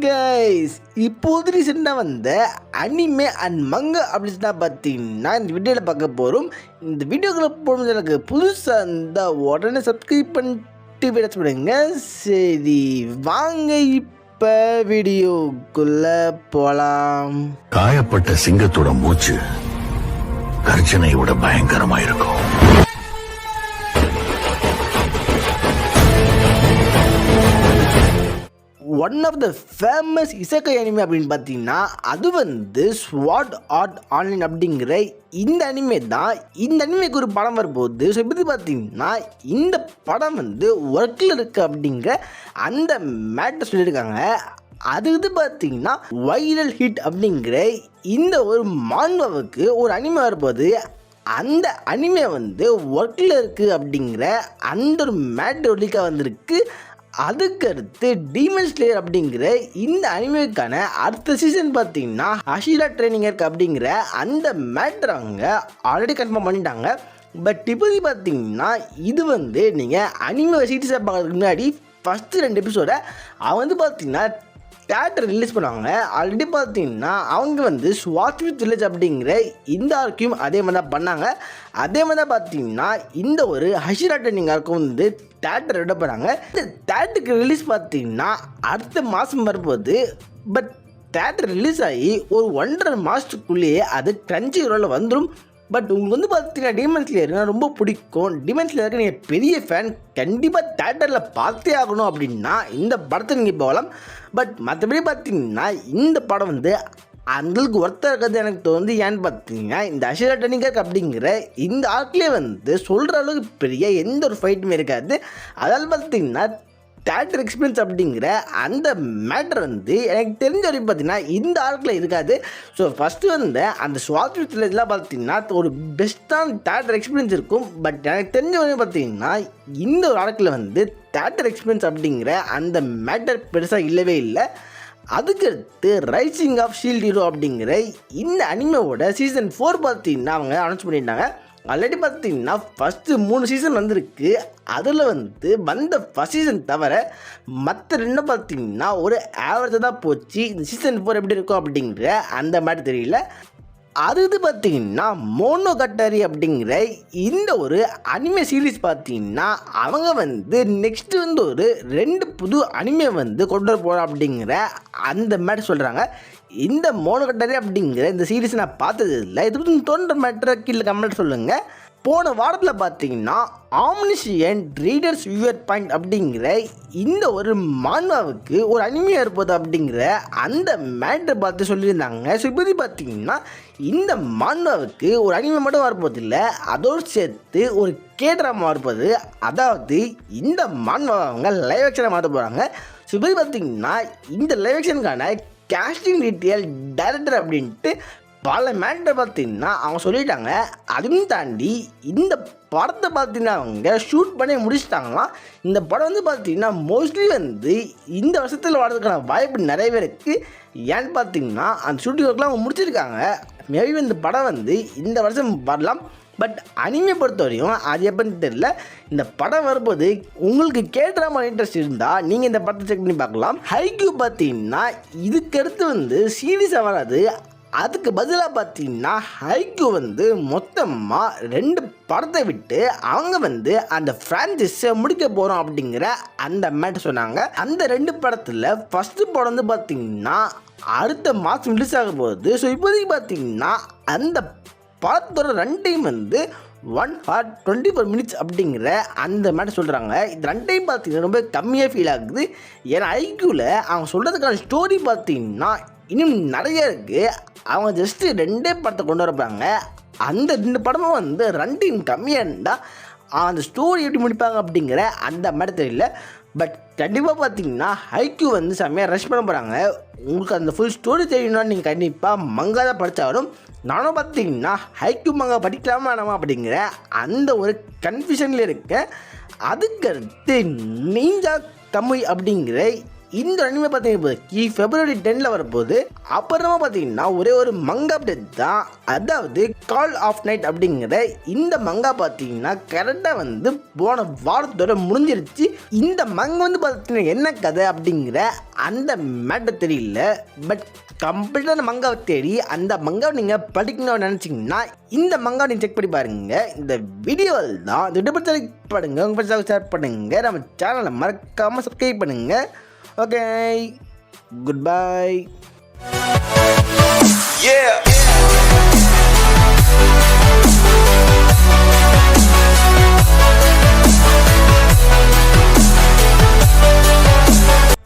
Guys, இப்போது ரீசெண்டாக வந்த அனிமே அண்ட் மங்க அப்படின்னு தான் பார்த்தீங்கன்னா இந்த வீடியோவில் பார்க்க போகிறோம். இந்த வீடியோக்குள்ள போகிறது எனக்கு புதுசாக இருந்தால் உடனே சப்ஸ்கிரைப் பண்ணிட்டு வீடியோ சொல்லுங்க. சரி வாங்க இப்போ வீடியோக்குள்ளே போகலாம். காயப்பட்ட சிங்கத்தோட மூச்சு கர்ஜனையோட பயங்கரமா இருக்கும். ஒன் ஆஃப் த ஃபேமஸ் இசைக்கை அனிமே அப்படின்னு பார்த்தீங்கன்னா அது வந்து ஸ்வாட் ஆர்ட் ஆன்லைன் அப்படிங்கிற இந்த அனிமே தான். இந்த அனிமேக்கு ஒரு படம் வரும்போது ஸோ இப்படி பார்த்தீங்கன்னா இந்த படம் வந்து ஒர்க்கில் இருக்குது அப்படிங்கிற அந்த மேட்டர் சொல்லியிருக்காங்க. அது இது பார்த்தீங்கன்னா வைரல் ஹிட் அப்படிங்கிற இந்த ஒரு மான்வாவுக்கு ஒரு அனிமே வரும்போது அந்த அனிமே வந்து ஒர்க்கில் இருக்குது அப்படிங்கிற அந்த ஒரு மேட்டர் ஒலிக்காக வந்திருக்கு. அதுக்கடுத்து டீமன் ஸ்லேயர் அப்படிங்கிற இந்த அனிமேக்கான அடுத்த சீசன் பார்த்தீங்கன்னா ஹஷிரா ட்ரைனிங் இருக்கு அப்படிங்கிற அந்த மேட்டர் அவங்க ஆல்ரெடி கன்ஃபார்ம் பண்ணிட்டாங்க. பட் இப்போது பார்த்தீங்கன்னா இது வந்து நீங்கள் அனிமே சீரிஸை பார்க்கறதுக்கு முன்னாடி ஃபஸ்ட்டு 2 எபிசோடை அவங்க வந்து பார்த்தீங்கன்னா தியேட்டர் ரிலீஸ் பண்ணுவாங்க. ஆல்ரெடி பார்த்தீங்கன்னா அவங்க வந்து ஸ்வாட் வித் வில்லேஜ் அப்படிங்கிற இந்த ஆர்க்கையும் அதே மாதிரி தான் பண்ணாங்க. அதே மாதிரி தான் பார்த்தீங்கன்னா இந்த ஒரு ஹஷிரா ட்ரைனிங் ஆர்க்கும் வந்து தியேட்டர் விட போகிறாங்க. இந்த தியேட்டருக்கு ரிலீஸ் பார்த்தீங்கன்னா அடுத்த மாதம் வரும்போது. பட் தியேட்டர் ரிலீஸ் ஆகி ஒரு 1.5 மாதத்துக்குள்ளேயே அது கிரன்ச்சிரோலில் வந்துடும். பட் உங்களுக்கு வந்து பார்த்தீங்கன்னா டீமன் ஸ்லேயர்னா ரொம்ப பிடிக்கும், டீமன் ஸ்லேயருக்கு நீங்கள் பெரிய ஃபேன், கண்டிப்பாக தியேட்டரில் பார்த்தே ஆகணும் அப்படின்னா இந்த படத்தை நீங்கள் போகலாம். பட் மற்றபடி பார்த்தீங்கன்னா இந்த படம் வந்து அந்தளவுக்கு ஒர்த்தாக இருக்கிறது எனக்கு தோணுது. ஏன்னு பார்த்தீங்கன்னா இந்த ஹஷிரா ட்ரைனிங் அப்படிங்கிற இந்த ஆர்க்லேயே வந்து சொல்கிற அளவுக்கு பெரிய எந்த ஒரு ஃபைட்டுமே இருக்காது. அதால் பார்த்தீங்கன்னா தியேட்டர் எக்ஸ்பீரியன்ஸ் அப்படிங்கிற அந்த மேட்டர் வந்து எனக்கு தெரிஞ்ச வரைக்கும் பார்த்தீங்கன்னா இந்த ஆர்க்கில் இருக்காது. ஸோ ஃபஸ்ட்டு வந்து அந்த ஸ்வாட் வித் வில்லேஜ்லாம் பார்த்தீங்கன்னா ஒரு பெஸ்ட்டான தியேட்டர் எக்ஸ்பீரியன்ஸ் இருக்கும். பட் எனக்கு தெரிஞ்ச வரைக்கும் பார்த்தீங்கன்னா இந்த ஒரு ஆர்க்கில் வந்து தியேட்டர் எக்ஸ்பீரியன்ஸ் அப்படிங்கிற அந்த மேட்டர் பெருசாக இல்லவே இல்லை. அதுக்கடுத்து ரைசிங் ஆஃப் ஷீல்ட் ஹீரோ அப்படிங்கிற இந்த அனிமேவோட சீசன் 4 பார்த்தீங்கன்னா அவங்க அனௌன்ஸ் பண்ணிட்டாங்க. ஆல்ரெடி பார்த்தீங்கன்னா ஃபஸ்ட்டு 3 சீசன் வந்திருக்கு. அதில் வந்து வந்த ஃபஸ்ட் சீசன் தவிர மற்ற 2 பார்த்தீங்கன்னா ஒரு ஆவரேஜாக தான் போச்சு. இந்த சீசன் 4 எப்படி இருக்கும் அப்படிங்கிற அந்த மாதிரி தெரியல. அது இது பார்த்தீங்கன்னா மோனோகட்டாரி அப்படிங்கிற இந்த ஒரு அனிமே சீரீஸ் பார்த்தீங்கன்னா அவங்க வந்து நெக்ஸ்ட்டு வந்து ஒரு 2 புது அனிமே வந்து கொண்டு வர போகிறோம் அப்படிங்கிற அந்த மாதிரி சொல்கிறாங்க. இந்த மோனோகட்டாரி அப்படிங்கிற இந்த சீரீஸ் நான் பார்த்தது இல்லை. இது பற்றி தோன்ற மேட்டரை கீழே கமெண்ட் சொல்லுங்கள். போன வாரத்தில் பார்த்தீங்கன்னா ஆம்னிஷியன் ரீடர்ஸ் வியூவர் பாயிண்ட் அப்படிங்கிற இந்த ஒரு மான்வாவுக்கு ஒரு அனிமையாக இருப்பது அப்படிங்கிற அந்த மேட்டரை பார்த்து சொல்லியிருந்தாங்க. ஸோ இப்போது பார்த்தீங்கன்னா இந்த மான்வாவுக்கு ஒரு அனிமை மட்டும் வரப்போது இல்லை, அதோடு சேர்த்து ஒரு கேட்ராமா இருப்பது. அதாவது இந்த மான்வாவை அவங்க லைவ் ஆக்ஷனை மாற்ற போகிறாங்க. ஸோ இப்போது பார்த்தீங்கன்னா இந்த லைவ் ஆக்ஷனுக்கான கேஸ்டிங் டீட்டெயில் டைரக்டர் அப்படின்ட்டு பல மேட்டர் பார்த்தீங்கன்னா அவங்க சொல்லிட்டாங்க. அதையும் தாண்டி இந்த படத்தை பார்த்தீங்கன்னா அவங்க ஷூட் பண்ணி முடிச்சிட்டாங்களாம். இந்த படம் வந்து பார்த்தீங்கன்னா மோஸ்ட்லி வந்து இந்த வருஷத்தில் வரதுக்கான வாய்ப்பு நிறையவே இருக்குது. ஏன்னு பார்த்தீங்கன்னா அந்த ஷூட்டிங் ஒர்க்லாம் அவங்க முடிச்சிருக்காங்க. மேபி இந்த படம் வந்து இந்த வருஷம் வரலாம். பட் அனிமே பொறுத்த வரையும் அது எப்போன்னு தெரியல. இந்த படம் வரும்போது உங்களுக்கு கேட்ராமா இன்ட்ரெஸ்ட் இருந்தால் நீங்கள் இந்த படத்தை செக் பண்ணி பார்க்கலாம். ஹைக்யூ பார்த்தீங்கன்னா இதுக்கடுத்து வந்து சீரியஸாக வராது. அதுக்கு பதிலாக பார்த்தீங்கன்னா ஹைக்யூ வந்து மொத்தமாக 2 படத்தை விட்டு அவங்க வந்து அந்த ஃப்ரான்ச்சைஸை முடிக்க போகிறோம் அப்படிங்கிற அந்த மேட்டர் சொன்னாங்க. அந்த 2 படத்தில் ஃபஸ்ட்டு படம் வந்து பார்த்தீங்கன்னா அடுத்த மாதம் ரிலீஸ் ஆக போகுது. ஸோ இப்போதைக்கு பார்த்தீங்கன்னா அந்த படத்தோட ரன் டைம் வந்து 1 hour 24 minutes அப்படிங்கிற அந்த மேட்டர் சொல்கிறாங்க. இந்த ரன் டைம் பார்த்தீங்கன்னா ரொம்ப கம்மியாக ஃபீல் ஆகுது. ஏன்னா ஐக்யூவில் அவங்க சொல்கிறதுக்கான ஸ்டோரி பார்த்தீங்கன்னா இன்னும் நிறைய இருக்குது. அவங்க ஜஸ்ட்டு 2 படத்தை கொண்டு வரப்பாங்க. அந்த 2 படமும் வந்து ரன் டைம் கம்மியாக இருந்தால் அந்த ஸ்டோரி எப்படி முடிப்பாங்க அப்படிங்கிற அந்த மாதிரி தெரியல. பட் கண்டிப்பாக பார்த்தீங்கன்னா ஹைக்யூ வந்து செம்மையாக ரஷ் பண்ண போகிறாங்க. உங்களுக்கு அந்த ஃபுல் ஸ்டோரி தெரியணும்னா நீங்கள் கண்டிப்பாக மங்கா தான் படித்தாலும். நானும் பார்த்தீங்கன்னா ஹைக்யூ மங்கா படிக்கலாமா வேணாமா அப்படிங்கிற அந்த ஒரு கன்ஃபியூஷனில் இருக்கேன். அதுக்கடுத்து நீஞ்சா தமிழ் அப்படிங்கிற இந்த அனிமே பார்த்தீங்கன்னா February 10 வரப்போகுது. அப்புறமா பார்த்தீங்கன்னா ஒரே ஒரு மங்கா அப்டேட் தான். அதாவது கால் ஆஃப் நைட் அப்படிங்கிற இந்த மங்கா பார்த்தீங்கன்னா கரெக்டாக வந்து போன வாரத்தோட முடிஞ்சிருச்சு. இந்த மங்கா வந்து பார்த்தீங்கன்னா என்ன கதை அப்படிங்கிற அந்த மேட்டர் தெரியல. பட் கம்ப்ளீட்டான மங்காவை தேடி அந்த மங்காவை நீங்கள் படிக்கணும்னு நினச்சிங்கன்னா இந்த மங்காவை நீங்கள் செக் பண்ணி பாருங்கள். இந்த வீடியோவில் தான் இந்த வீடியோ பற்றி பண்ணுங்கள், உங்கள் பற்றி ஷேர் பண்ணுங்கள், நம்ம சேனலை மறக்காமல் சப்ஸ்கிரைப் பண்ணுங்கள். Okay, good bye. Yeah.